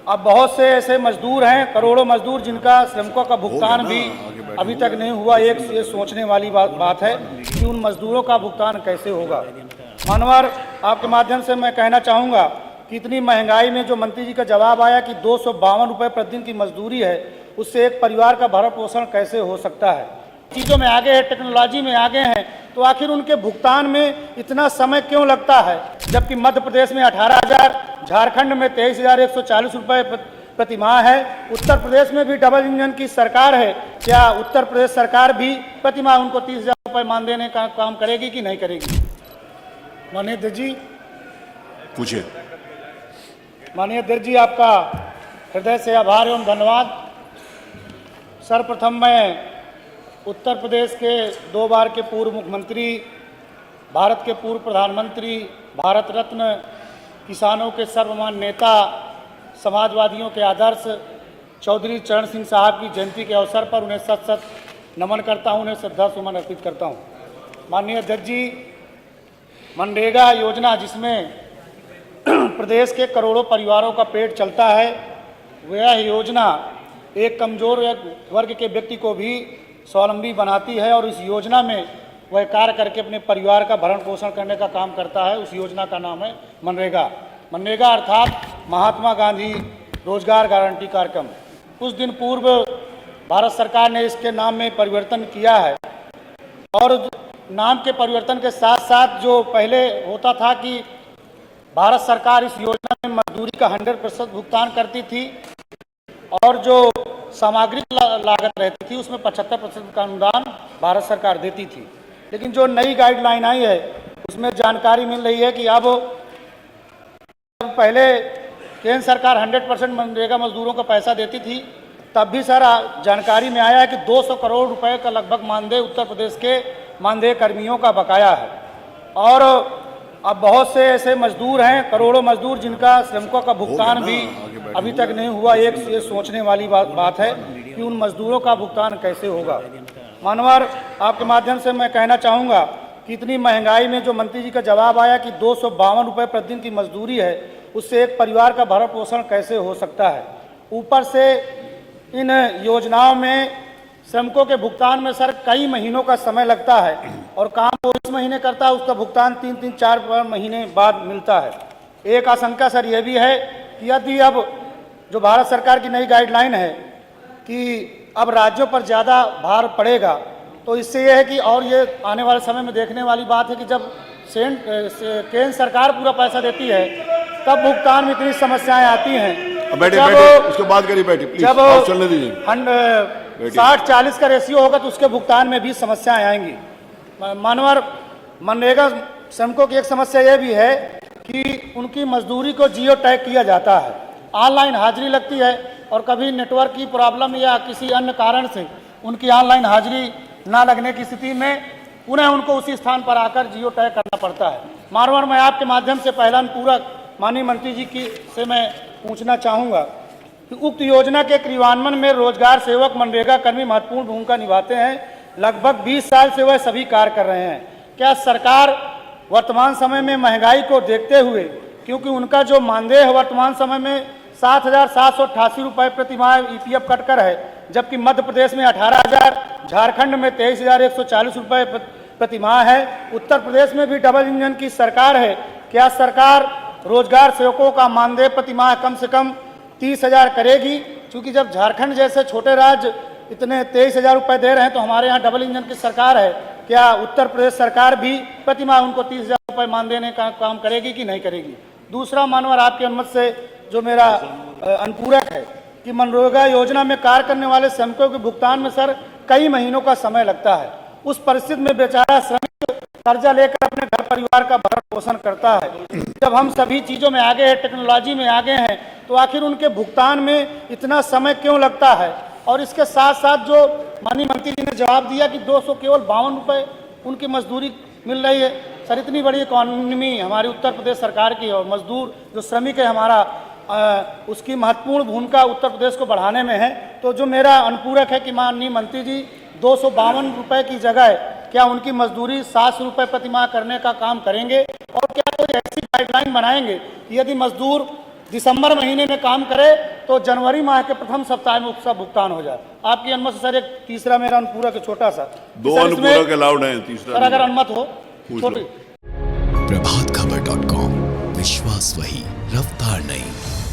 अब बहुत से ऐसे मजदूर हैं, करोड़ों मजदूर, जिनका श्रमिकों का भुगतान भी अभी तक नहीं हुआ। ये सोचने वाली बात है कि उन मजदूरों का भुगतान कैसे होगा। मानवर, आपके माध्यम से मैं कहना चाहूँगा कि इतनी महंगाई में जो मंत्री जी का जवाब आया कि 252 रुपये प्रतिदिन की मजदूरी है, उससे एक परिवार का भरण पोषण कैसे हो सकता है। चीज़ों में आगे है, टेक्नोलॉजी में आगे हैं, तो आखिर उनके भुगतान में इतना समय क्यों लगता है, जबकि मध्य प्रदेश में 18,000, झारखंड में 23,140 रुपये प्रति माह है। उत्तर प्रदेश में भी डबल इंजन की सरकार है, क्या उत्तर प्रदेश सरकार भी प्रति माह उनको 30,000 रुपये मान देने का काम करेगी कि नहीं करेगी? माननीय अध्यक्ष जी, पूछिए। माननीय अध्यक्ष जी, आपका हृदय से आभार एवं धन्यवाद। सर्वप्रथम मैं उत्तर प्रदेश के 2 बार के पूर्व मुख्यमंत्री, भारत के पूर्व प्रधानमंत्री, भारत रत्न, किसानों के सर्वमान्य नेता, समाजवादियों के आदर्श चौधरी चरण सिंह साहब की जयंती के अवसर पर उन्हें सत सत नमन करता हूं, उन्हें श्रद्धा सुमन अर्पित करता हूं। माननीय अध्यक्ष जी, मनरेगा योजना, जिसमें प्रदेश के करोड़ों परिवारों का पेट चलता है, वह योजना एक कमज़ोर वर्ग के व्यक्ति को भी स्वावलंबी बनाती है और इस योजना में वह कार्य करके अपने परिवार का भरण पोषण करने का काम करता है। उस योजना का नाम है मनरेगा। मनरेगा अर्थात महात्मा गांधी रोजगार गारंटी कार्यक्रम। कुछ दिन पूर्व भारत सरकार ने इसके नाम में परिवर्तन किया है और नाम के परिवर्तन के साथ साथ जो पहले होता था कि भारत सरकार इस योजना में मजदूरी का 100% भुगतान करती थी और जो सामग्रिक लागत रहती थी उसमें 75% का अनुदान भारत सरकार देती थी। लेकिन जो नई गाइडलाइन आई है उसमें जानकारी मिल रही है कि अब पहले केंद्र सरकार 100% मनरेगा मजदूरों को पैसा देती थी, तब भी सर जानकारी में आया है कि 200 करोड़ रुपए का लगभग मानदेय उत्तर प्रदेश के मानदेय कर्मियों का बकाया है। और अब बहुत से ऐसे मजदूर हैं, करोड़ों मजदूर, जिनका श्रमिकों का भुगतान भी अभी तक नहीं हुआ। ये सोचने वाली बात है कि उन मजदूरों का भुगतान कैसे होगा। मानवर, आपके माध्यम से मैं कहना चाहूँगा कि इतनी महंगाई में जो मंत्री जी का जवाब आया कि 252 रुपये प्रतिदिन की मजदूरी है, उससे एक परिवार का भरण पोषण कैसे हो सकता है। ऊपर से इन योजनाओं में श्रमिकों के भुगतान में सर कई महीनों का समय लगता है और काम वो इस महीने करता है, उसका भुगतान 3-4 महीने बाद मिलता है। एक आशंका सर ये भी है कि यदि अब जो भारत सरकार की नई गाइडलाइन है कि अब राज्यों पर ज़्यादा भार पड़ेगा, तो इससे यह है कि और ये आने वाले समय में देखने वाली बात है कि जब केंद्र सरकार पूरा पैसा देती है तब भुगतान में इतनी समस्याएं आती हैं। बैठे, उसके बाद करिए, बैठे प्लीज, जब चलने दीजिए। 60-40 का रेशियो होगा तो उसके भुगतान में भी समस्याएं आएंगी। मानवर, मनरेगा श्रमिकों की एक समस्या यह भी है कि उनकी मजदूरी को जियो टैग किया जाता है, ऑनलाइन हाजिरी लगती है और कभी नेटवर्क की प्रॉब्लम या किसी अन्य कारण से उनकी ऑनलाइन हाजिरी ना लगने की स्थिति में उन्हें उनको उसी स्थान पर आकर जियो टैग करना पड़ता है। मानवर, मैं आपके माध्यम से पहला अनुपूरक माननीय मंत्री जी की से मैं पूछना चाहूँगा कि उक्त योजना के क्रियान्वयन में रोजगार सेवक मनरेगा कर्मी महत्वपूर्ण भूमिका निभाते हैं। लगभग 20 साल से वह सभी कार्य कर रहे हैं। क्या सरकार वर्तमान समय में महंगाई को देखते हुए, क्योंकि उनका जो मानदेय है वर्तमान समय में 7,788 रुपये प्रति माह EPF कटकर है, जबकि मध्य प्रदेश में 18,000, झारखंड में 23,140 रुपये प्रति माह है। उत्तर प्रदेश में भी डबल इंजन की सरकार है, क्या सरकार रोजगार सेवकों का मानदेय प्रति माह कम से कम 30,000 करेगी? क्योंकि जब झारखंड जैसे छोटे राज्य इतने 23,000 रुपये दे रहे हैं तो हमारे यहाँ डबल इंजन की सरकार है, क्या उत्तर प्रदेश सरकार भी प्रति माह उनको 30,000 रुपये मान देने का काम करेगी कि नहीं करेगी? दूसरा, मानवर, आपकी अनुमति से जो मेरा अनुपूरक है कि मनरेगा योजना में कार्य करने वाले श्रमिकों के भुगतान में सर कई महीनों का समय लगता है। उस परिस्थिति में बेचारा श्रमिक कर्जा लेकर अपने घर परिवार का भरण पोषण करता है। जब हम सभी चीज़ों में आगे हैं, टेक्नोलॉजी में आगे हैं, तो आखिर उनके भुगतान में इतना समय क्यों लगता है? और इसके साथ साथ जो माननीय मंत्री जी ने जवाब दिया कि 252 रुपये उनकी मजदूरी मिल रही है। सर, इतनी बड़ी इकॉनमी हमारी उत्तर प्रदेश सरकार की और मजदूर जो श्रमिक है हमारा, उसकी महत्वपूर्ण भूमिका उत्तर प्रदेश को बढ़ाने में है। तो जो मेरा अनुपूरक है कि माननीय मंत्री जी 252 रुपये की जगह क्या उनकी मजदूरी 700 रुपये प्रति माह करने का काम करेंगे? और क्या कोई ऐसी गाइडलाइन बनाएंगे कि यदि मजदूर दिसंबर महीने में काम करे तो जनवरी माह के प्रथम सप्ताह में उसका भुगतान हो जाए। आपकी अनुमति से सर एक तीसरा मेरा अनुपूरक है, छोटा सा। दो सर, इसमें- अनुपूरक अलाउड है, तीसरा सर अगर अनुमत हो, पूछ लो। छोटी। प्रभातखबर.com, विश्वास वही, रफ्तार नहीं।